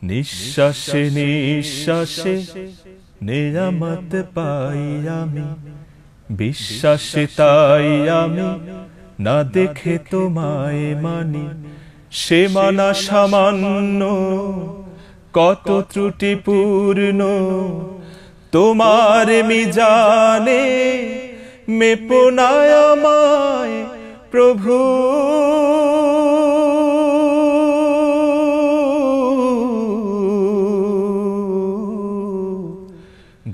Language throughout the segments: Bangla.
নিঃশ্বাসে নিঃশ্বাসে নিয়ামত পাই আমি, বিশ্বাসে তাই আমি না দেখে তোমায় মানি। সে মানা সামান্য, কত ত্রুটিপূর্ণ, তোমার মিজানে মেপো না আমায় প্রভু।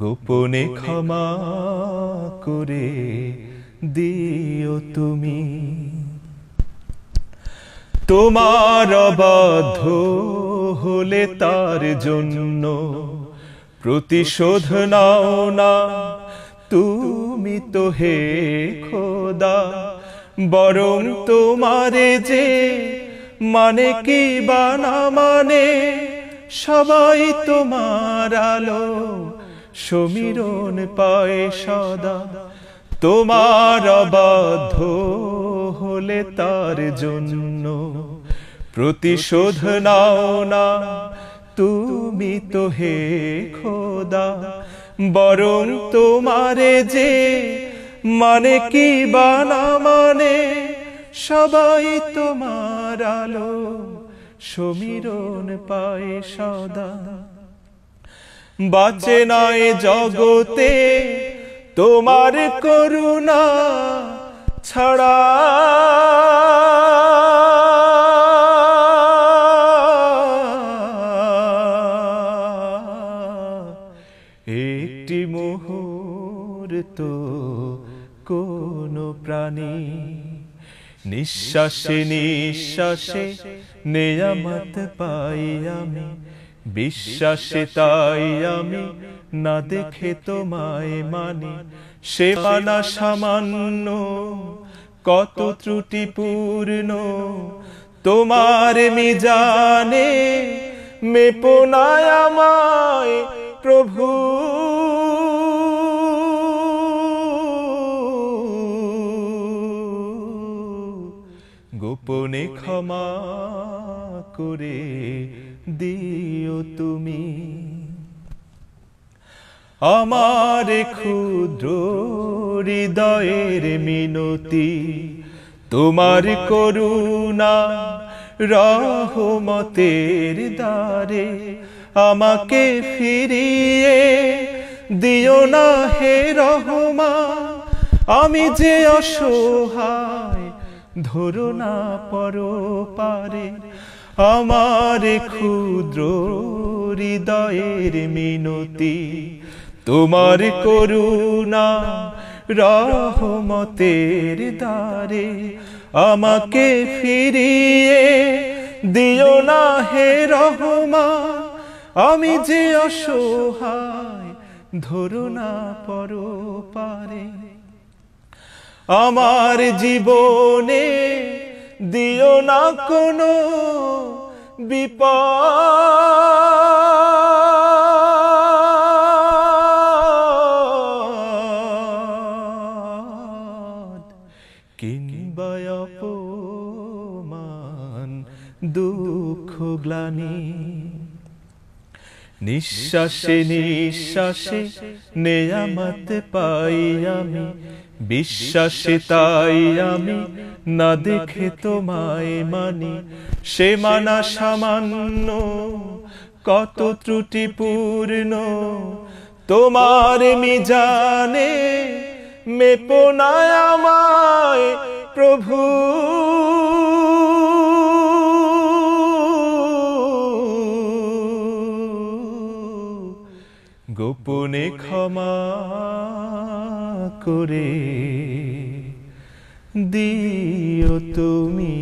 গোপনে ক্ষমা করে দিও তুমি। তোমার অবাধ্য হলে তার জন্য প্রতিশোধ নাও না তুমি তো হে খোদা। বরং তোমারে যে মানে কি বা না মানে, সবাই তোমার আলো সমীরণ পায় সদা। তোমার অবাধ্য হলে তার জন্য প্রতিশোধ নাও না তুমি তো হে খোদা। বরং তোমারে যে মানে কি বা না মানে, সবাই তোমার আলো সমীরণ পায় সদা। বাঁচে নাই জগতে তোমার করুণা ছাড়া, একটি মুহূর্ত কোনো প্রাণী। নিঃশ্বাসে নিঃশ্বাসে নিয়ামত পাই আমি, বিশ্বাসে তাই আমি না দেখে তোমায় মানি। সে মানা সামান্য, কত ত্রুটিপূর্ণ, তোমার মিজানে মেপো না আমায় প্রভু। গোপনে ক্ষমা করে দিও তুমি। আমার ক্ষুদ্র হৃদয়ের মিনতি, তোমার করুণা রহমতের দ্বারে আমাকে ফিরিয়ে দিও না হে রহমান। আমি যে অসহায় ধরো না পরপারে, আমার ক্ষুদ্র হৃদয়ের মিনতি, তোমার করুণা রহমতের দ্বারে আমাকে ফিরিয়ে দিও না হে রহমান। আমি যে অসহায় ধরো না পরপারে, আমার জীবনে দিও না কোনো বিপদ কিংবা অপমান দুঃখ গ্লানি। নিঃশ্বাসে নিঃশ্বাসে নিয়ামত পাই আমি, বিশ্বাসে তাই আমি না দেখে তোমায় মানি। সে মানা সামান্য, কত ত্রুটিপূর্ণ, তোমার মিজানে মেপো না আমায় প্রভু। গোপনে ক্ষমা করে দিও তুমি।